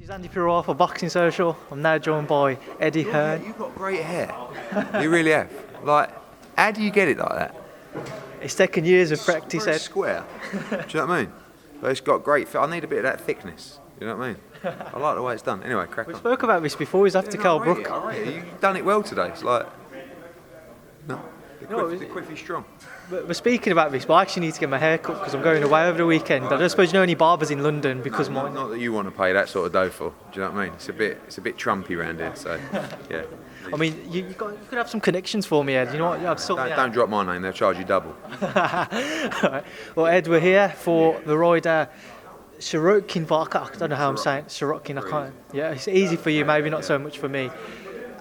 This is Andi Purewal for Boxing Social. I'm now joined by Eddie Hearn. You've got great hair. You really have. Like, how do you get it like that? It's taken years of practice, Very Ed. square. Do you know what I mean? But it's got great fit. I need a bit of that thickness. You know what I mean? I like the way it's done. Anyway, crack We on. spoke about this before. He's after Khan-Brook. I rate it. You've done it well today. It's like, no, No, the quiff is strong. We're speaking about this, but I actually need to get my hair cut because I'm going away over the weekend. I don't suppose you know any barbers in London because mine. Not that you want to pay that sort of dough for. Do you know what I mean? It's a bit Trumpy around here. So, yeah. I mean, you could have some connections for me, Ed. You know what? I'd sort me out. Don't drop my name. They'll charge you double. Alright. Well, Ed, we're here for the Ryder-Sirotkin fight. I don't know how I'm saying it. Sirotkin. I can't. Yeah, it's easy for you, maybe not so much for me.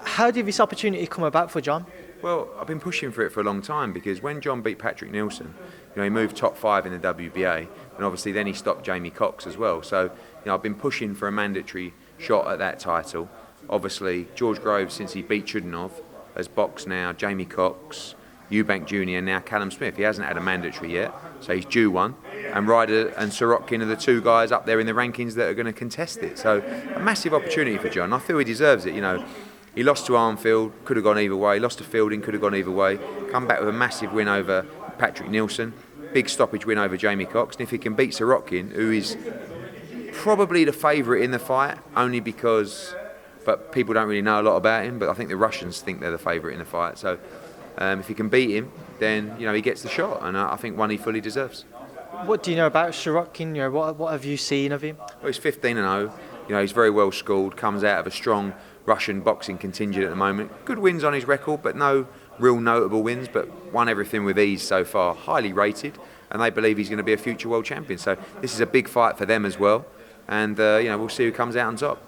How did this opportunity come about for John? Well, I've been pushing for it for a long time because when John beat Patrick Nielsen, he moved top 5 in the WBA, and obviously then he stopped Jamie Cox as well. So, I've been pushing for a mandatory shot at that title. Obviously, George Groves, since he beat Chudinov, has boxed now Jamie Cox, Eubank Jr., and now Callum Smith. He hasn't had a mandatory yet, so he's due one. And Ryder and Sirotkin are the two guys up there in the rankings that are going to contest it. So, a massive opportunity for John. I feel he deserves it, He lost to Armfield, could have gone either way. Lost to Fielding, could have gone either way. Come back with a massive win over Patrick Nielsen. Big stoppage win over Jamie Cox. And if he can beat Sirotkin, who is probably the favourite in the fight, but people don't really know a lot about him. But I think the Russians think they're the favourite in the fight. So if he can beat him, then he gets the shot. And I think one he fully deserves. What do you know about Sirotkin? What have you seen of him? Well, he's 15-0. He's very well schooled. Comes out of a strong Russian boxing contingent at the moment. Good wins on his record, but no real notable wins, but won everything with ease so far. Highly rated, and they believe he's going to be a future world champion. So this is a big fight for them as well, and we'll see who comes out on top.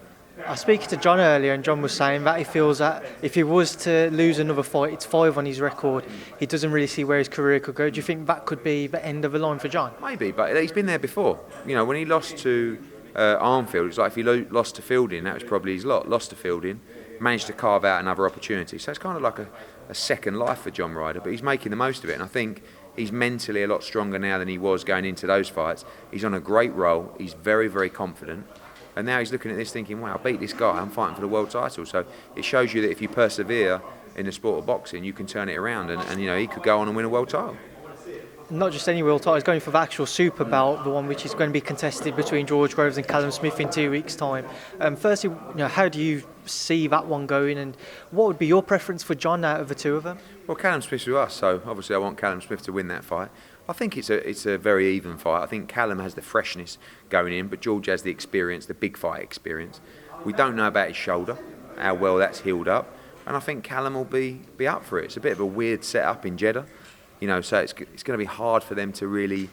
I was speaking to John earlier, and John was saying that he feels that if he was to lose another fight, it's 5 on his record. He doesn't really see where his career could go. Do you think that could be the end of the line for John? Maybe, but he's been there before. When he lost to Armfield, it's like if he lost to Fielding, that was probably his lot. Lost to Fielding, managed to carve out another opportunity. So it's kind of like a second life for John Ryder, but he's making the most of it. And I think he's mentally a lot stronger now than he was going into those fights. He's on a great roll. He's very, very confident. And now he's looking at this thinking, wow, I beat this guy. I'm fighting for the world title. So it shows you that if you persevere in the sport of boxing, you can turn it around. And he could go on and win a world title. Not just any world title, he's going for the actual super belt, the one which is going to be contested between George Groves and Callum Smith in 2 weeks' time. Firstly, how do you see that one going, and what would be your preference for John out of the two of them? Well, Callum Smith's with us, so obviously I want Callum Smith to win that fight. I think it's a very even fight. I think Callum has the freshness going in, but George has the experience, the big fight experience. We don't know about his shoulder, how well that's healed up, and I think Callum will be up for it. It's a bit of a weird setup in Jeddah. So it's going to be hard for them to really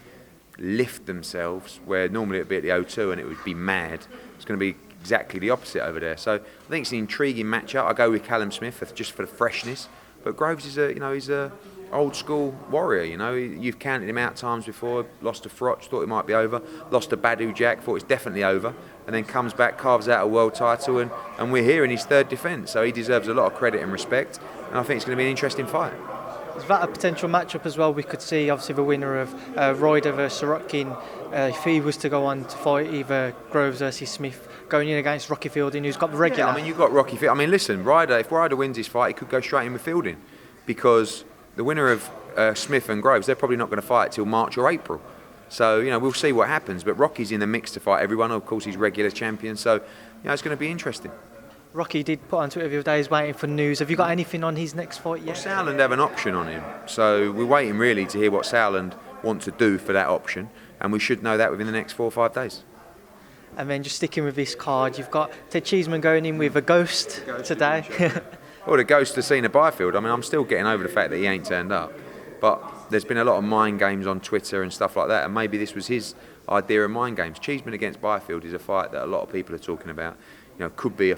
lift themselves, where normally it would be at the O2 and it would be mad. It's going to be exactly the opposite over there. So I think it's an intriguing matchup. I go with Callum Smith just for the freshness. But Groves is he's a old school warrior. You've counted him out times before. Lost to Froch, thought it might be over. Lost to Badu Jack, thought it's definitely over. And then comes back, carves out a world title, and we're here in his third defence. So he deserves a lot of credit and respect. And I think it's going to be an interesting fight. Is that a potential matchup as well? We could see obviously the winner of Ryder versus Sirotkin, if he was to go on to fight either Groves versus Smith, going in against Rocky Fielding, who's got the regular. Yeah, you've got Rocky Fielding. Listen, if Ryder wins his fight, he could go straight in with Fielding, because the winner of Smith and Groves, they're probably not going to fight till March or April. So we'll see what happens. But Rocky's in the mix to fight everyone. Of course, he's regular champion. So it's going to be interesting. Rocky did put on Twitter the other day, he's waiting for news. Have you got anything on his next fight yet? Well, Sauerland have an option on him, so we're waiting really to hear what Sauerland want to do for that option, and we should know that within the next 4 or 5 days. And then just sticking with this card, you've got Ted Cheeseman going in with a ghost today. Well, the ghost has seen a Byfield. I'm still getting over the fact that he ain't turned up, but there's been a lot of mind games on Twitter and stuff like that, and maybe this was his idea of mind games. Cheeseman against Byfield is a fight that a lot of people are talking about. Could be a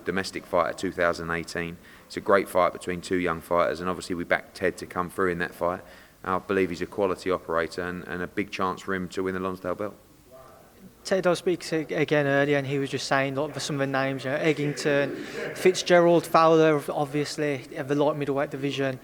domestic fight of 2018. It's a great fight between two young fighters, and obviously we backed Ted to come through in that fight. I believe he's a quality operator and a big chance for him to win the Lonsdale belt. Ted, I was speaking again earlier, and he was just saying some of the names, Eggington, Fitzgerald, Fowler, obviously, of the light middleweight division.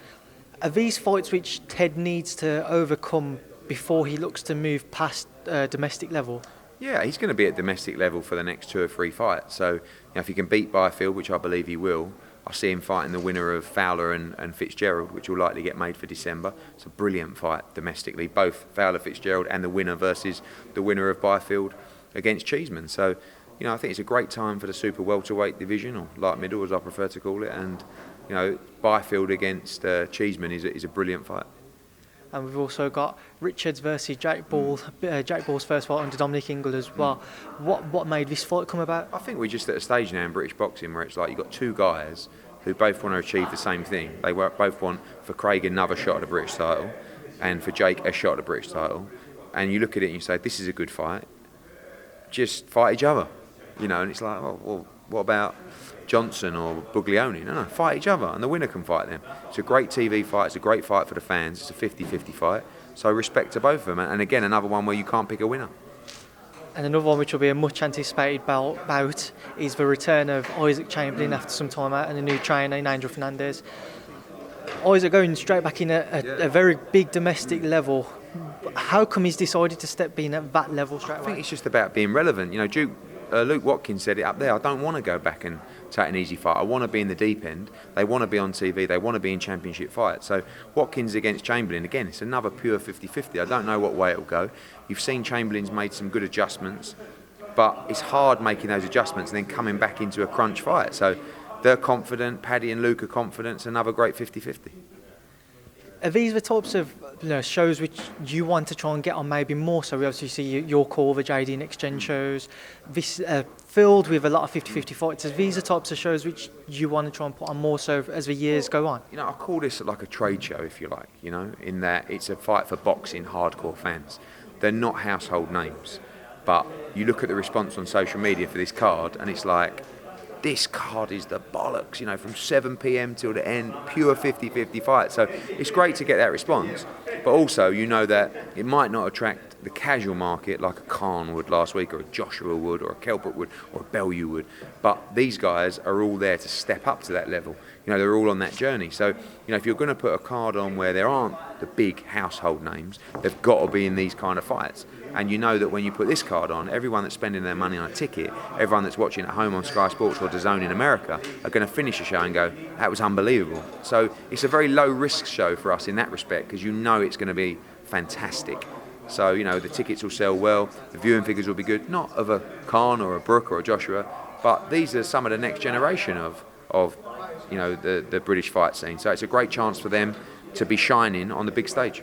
Are these fights which Ted needs to overcome before he looks to move past domestic level? Yeah, he's going to be at domestic level for the next 2 or 3 fights. So, if he can beat Byfield, which I believe he will, I see him fighting the winner of Fowler and Fitzgerald, which will likely get made for December. It's a brilliant fight domestically, both Fowler-Fitzgerald and the winner versus the winner of Byfield against Cheeseman. So, I think it's a great time for the super welterweight division, or light middle as I prefer to call it. And, Byfield against Cheeseman is a brilliant fight. And we've also got Richards versus Jake Paul. Jake Paul's first fight under Dominic Ingle as well. What made this fight come about? I think we're just at a stage now in British boxing where it's like you've got 2 guys who both want to achieve the same thing. They both want for Craig another shot at the British title, and for Jake a shot at the British title. And you look at it and you say, this is a good fight. Just fight each other, And it's like, oh, well, what about Johnson or Buglioni? No, fight each other, and the winner can fight them. It's a great TV fight. It's a great fight for the fans. It's a 50-50 fight. So respect to both of them. And again, another one where you can't pick a winner. And another one which will be a much anticipated bout is the return of Isaac Chamberlain after some time out, and a new trainer, Angel Fernandez. Isaac going straight back in a very big domestic level. How come he's decided to step in at that level straight away? I think it's just about being relevant. Luke Watkins said it up there. I don't want to go back and take an easy fight. I want to be in the deep end. They want to be on TV. They want to be in championship fights. So Watkins against Chamberlain, again, it's another pure 50-50. I don't know what way it'll go. You've seen Chamberlain's made some good adjustments, but it's hard making those adjustments and then coming back into a crunch fight. So they're confident. Paddy and Luke are confident. It's another great 50-50. Are these the types of shows which you want to try and get on maybe more? So we obviously see your call, the JD Next Gen shows, this filled with a lot of 50-50 fights. Are these the types of shows which you want to try and put on more so as the years go on? I call this like a trade show, if you like, in that it's a fight for boxing hardcore fans. They're not household names, but you look at the response on social media for this card and it's like, this card is the bollocks, from 7 p.m. till the end, pure 50-50 fight. So it's great to get that response, but also that it might not attract the casual market like a Khan would last week, or a Joshua would, or a Kelbrook would, or a Bellew would. But these guys are all there to step up to that level. They're all on that journey. So, if you're going to put a card on where there aren't the big household names, they've got to be in these kind of fights. And that when you put this card on, everyone that's spending their money on a ticket, everyone that's watching at home on Sky Sports or DAZN in America, are going to finish a show and go, that was unbelievable. So it's a very low risk show for us in that respect, because it's going to be fantastic. So, the tickets will sell well, the viewing figures will be good, not of a Khan or a Brook or a Joshua, but these are some of the next generation of the British fight scene. So it's a great chance for them to be shining on the big stage.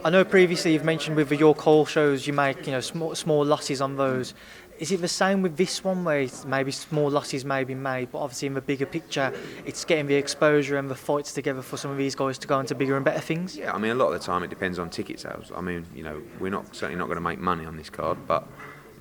I know previously you've mentioned with your call shows you make small losses on those. Is it the same with this one, where maybe small losses may be made, but obviously in the bigger picture it's getting the exposure and the fights together for some of these guys to go into bigger and better things? Yeah, a lot of the time it depends on ticket sales. We're certainly not going to make money on this card, but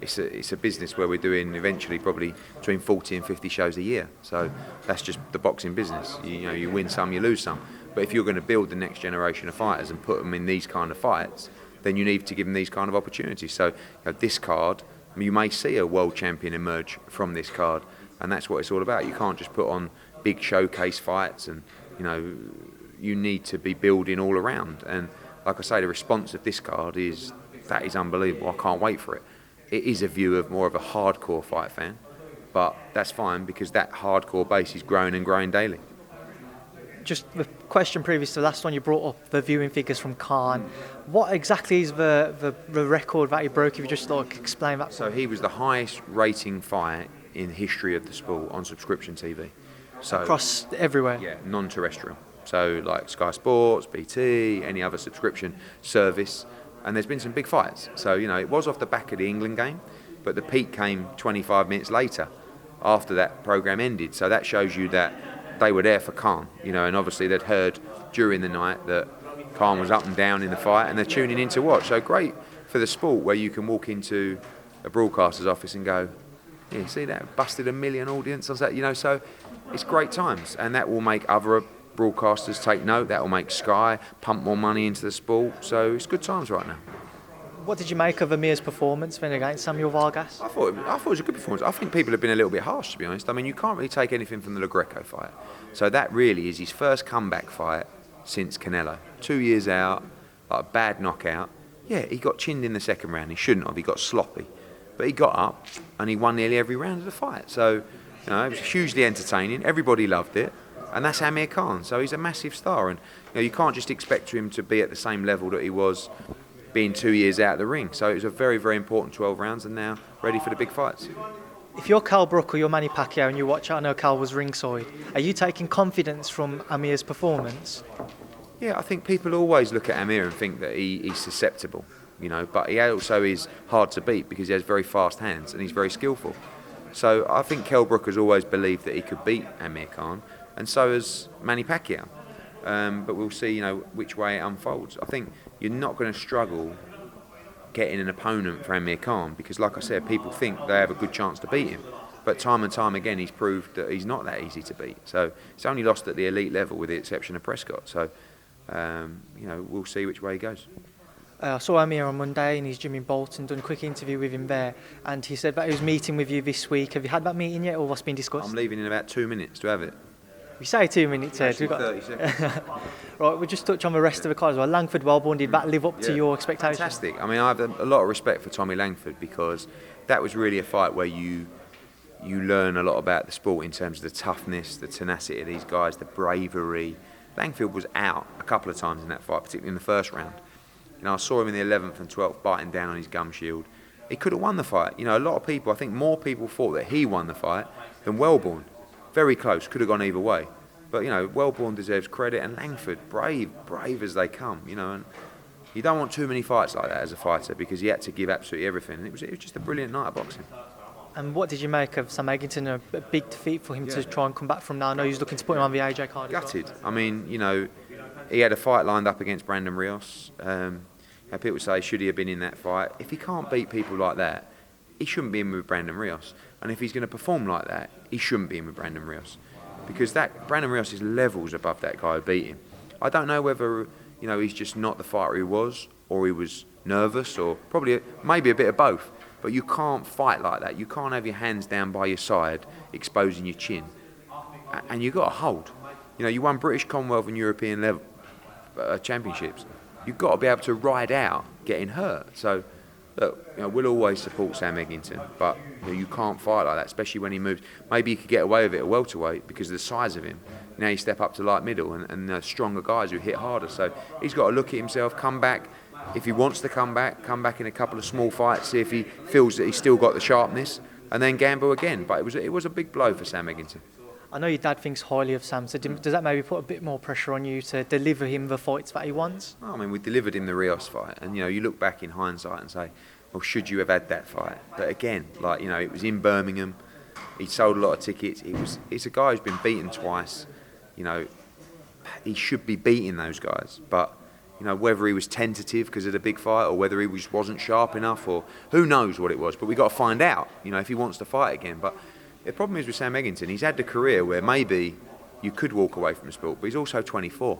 it's a business where we're doing eventually probably between 40 and 50 shows a year. So that's just the boxing business. You win some, you lose some. But if you're going to build the next generation of fighters and put them in these kind of fights, then you need to give them these kind of opportunities. So this card, you may see a world champion emerge from this card, and that's what it's all about. You can't just put on big showcase fights, and you need to be building all around. And like I say, the response of this card is unbelievable. I can't wait for it. It is a view of more of a hardcore fight fan, but that's fine because that hardcore base is growing and growing daily. Just the question previous to the last one, you brought up the viewing figures from Khan. What exactly is the record that he broke? If you just explain that. So he was the highest rating fight in the history of the sport on subscription TV. So across everywhere? Yeah, non-terrestrial. So like Sky Sports, BT, any other subscription service. And there's been some big fights. So, it was off the back of the England game, but the peak came 25 minutes later after that programme ended. So that shows you that they were there for Khan, and obviously they'd heard during the night that Khan was up and down in the fight, and they're tuning in to watch. So great for the sport, where you can walk into a broadcaster's office and go, yeah, see that, busted 1 million audience on that, so it's great times, and that will make other broadcasters take note. That will make Sky pump more money into the sport. So it's good times right now. What did you make of Amir's performance then against Samuel Vargas? I thought it was a good performance. I think people have been a little bit harsh, to be honest. You can't really take anything from the Le Greco fight. So that really is his first comeback fight since Canelo. 2 years out, like a bad knockout. Yeah, he got chinned in the second round. He shouldn't have. He got sloppy. but he got up and he won nearly every round of the fight. So, it was hugely entertaining. Everybody loved it, and that's Amir Khan. So he's a massive star, and you can't just expect him to be at the same level that he was being 2 years out of the ring. So it was a very, very important 12 rounds, and now ready for the big fights. If you're Khan-Brook or you're Manny Pacquiao and you watch it, I know Khan was ringside, are you taking confidence from Amir's performance? Yeah, I think people always look at Amir and think that he's susceptible, but he also is hard to beat because he has very fast hands and he's very skillful. So I think Khan-Brook has always believed that he could beat Amir Khan, and so has Manny Pacquiao. But we'll see, which way it unfolds. I think you're not going to struggle getting an opponent for Amir Khan because, like I said, people think they have a good chance to beat him. But time and time again, he's proved that he's not that easy to beat. So he's only lost at the elite level with the exception of Prescott. So, we'll see which way he goes. I saw Amir on Monday in his gym in Bolton, done a quick interview with him there, and he said that he was meeting with you this week. Have you had that meeting yet, or what's been discussed? I'm leaving in about 2 minutes to have it. We say 2 minutes, Ed. Actually, 30 seconds. Right, we'll just touch on the rest of the card as well. Langford, Wellborn, did that live up to your expectations? Fantastic. I mean, I have a lot of respect for Tommy Langford because that was really a fight where you learn a lot about the sport in terms of the toughness, the tenacity of these guys, the bravery. Langford was out a couple of times in that fight, particularly in the first round. I saw him in the 11th and 12th biting down on his gum shield. He could have won the fight. A lot of people, I think more people thought that he won the fight than Wellborn. Very close, could have gone either way. But, Wellborn deserves credit, and Langford, brave as they come, and you don't want too many fights like that as a fighter because he had to give absolutely everything. And it was just a brilliant night of boxing. And what did you make of Sam Eggington? A big defeat for him to try and come back from now. I know he was looking to put him on the AJ card. Gutted. I mean, he had a fight lined up against Brandon Rios. People say, should he have been in that fight? If he can't beat people like that, he shouldn't be in with Brandon Rios. And if he's going to perform like that, he shouldn't be in with Brandon Rios. Because Brandon Rios is levels above that guy who beat him. I don't know whether, he's just not the fighter he was, or he was nervous, or probably maybe a bit of both. But you can't fight like that. You can't have your hands down by your side, exposing your chin. And you've got to hold. You won British, Commonwealth and European level championships. You've got to be able to ride out getting hurt. So, look, we'll always support Sam Eggington, but you can't fight like that, especially when he moves. Maybe he could get away with it at welterweight because of the size of him. Now you step up to light middle and stronger guys who hit harder. So he's got to look at himself, come back. If he wants to come back in a couple of small fights, see if he feels that he's still got the sharpness, and then gamble again. But it was a big blow for Sam Eggington. I know your dad thinks highly of Sam, so does that maybe put a bit more pressure on you to deliver him the fights that he wants? I mean, we delivered him the Rios fight, and you look back in hindsight and say, well, should you have had that fight? But again, it was in Birmingham. He sold a lot of tickets. It's a guy who's been beaten twice. He should be beating those guys. But whether he was tentative because of the big fight, or whether he just wasn't sharp enough, or who knows what it was. But we got to find out. If he wants to fight again. But the problem is with Sam Eggington, he's had the career where maybe you could walk away from the sport, but he's also 24.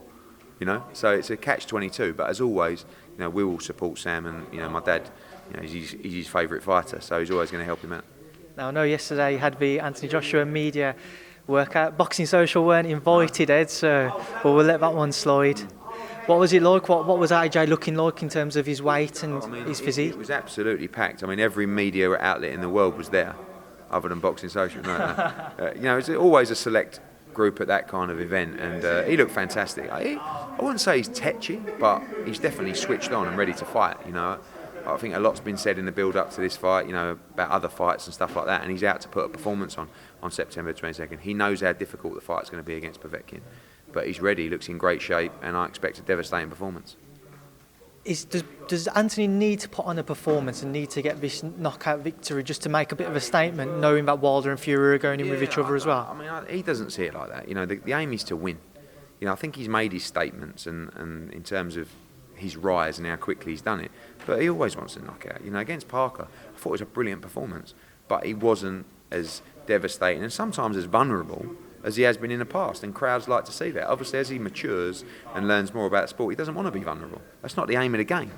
So it's a catch-22. But as always, we will support Sam, and my dad. He's his favourite fighter, so he's always going to help him out. Now, I know yesterday you had the Anthony Joshua media workout. Boxing Social weren't invited, Ed, but we'll let that one slide. What was it like? What was AJ looking like in terms of his weight and his physique? It was absolutely packed. Every media outlet in the world was there, other than Boxing Social. No. It's always a select group at that kind of event, and he looked fantastic. I wouldn't say he's tetchy, but he's definitely switched on and ready to fight. I think a lot's been said in the build-up to this fight, about other fights and stuff like that, and he's out to put a performance on September 22nd. He knows how difficult the fight's going to be against Povetkin, but he's ready, he looks in great shape, and I expect a devastating performance. Does Anthony need to put on a performance and need to get this knockout victory just to make a bit of a statement, knowing that Wilder and Fury are going in with each other as well? He doesn't see it like that. The aim is to win. I think he's made his statements, and in terms of his rise and how quickly he's done it, but he always wants to knock out. Against Parker, I thought it was a brilliant performance, but he wasn't as devastating and sometimes as vulnerable as he has been in the past, and crowds like to see that. Obviously, as he matures and learns more about sport, he doesn't want to be vulnerable. That's not the aim of the game.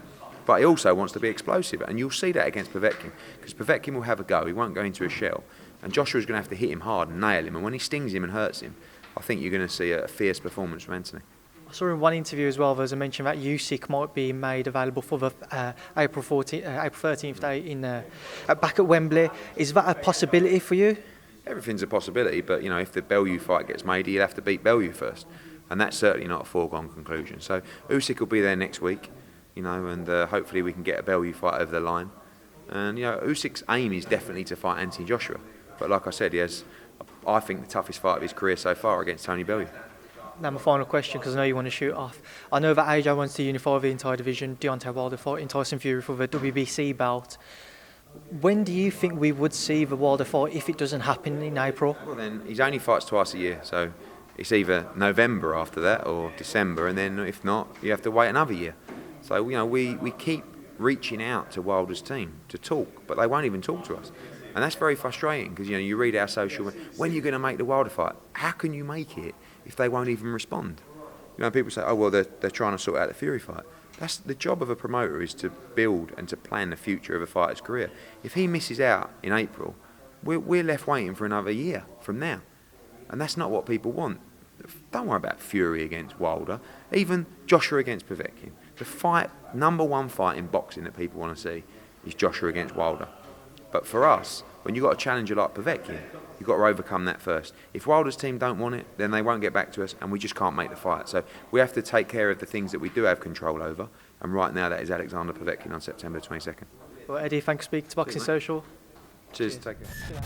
But he also wants to be explosive, and you'll see that against Povetkin, because Povetkin will have a go, he won't go into a shell, and Joshua's going to have to hit him hard and nail him, and when he stings him and hurts him, I think you're going to see a fierce performance from Anthony. I saw in one interview as well, there was a mention that Usyk might be made available for the April 13th day back at Wembley. Is that a possibility for you? Everything's a possibility, but if the Bellew fight gets made, he'll have to beat Bellew first, and that's certainly not a foregone conclusion. So Usyk will be there next week, and hopefully we can get a Bellew fight over the line. And Usyk's aim is definitely to fight Anthony Joshua, but like I said, he has, I think, the toughest fight of his career so far against Tony Bellew. Now my final question, because I know you want to shoot off. I know that AJ wants to unify the entire division. Deontay Wilder fighting Tyson Fury for the WBC belt. When do you think we would see the Wilder fight if it doesn't happen in April? Well, then he only fights twice a year, so it's either November after that or December, and then if not, you have to wait another year. So we keep reaching out to Wilder's team to talk, but they won't even talk to us. And that's very frustrating because you read our social, when are you going to make the Wilder fight? How can you make it if they won't even respond? People say, oh well, they're trying to sort out the Fury fight. That's the job of a promoter, is to build and to plan the future of a fighter's career. If he misses out in April, we're left waiting for another year from now, and that's not what people want. Don't worry about Fury against Wilder, even Joshua against Povetkin. The number one fight in boxing that people want to see is Joshua against Wilder. But for us, when you've got a challenger like Povetkin, you've got to overcome that first. If Wilder's team don't want it, then they won't get back to us, and we just can't make the fight. So we have to take care of the things that we do have control over, and right now that is Alexander Povetkin on September 22nd. Well, Eddie, thanks for speaking to Boxing Social. Cheers. Take care.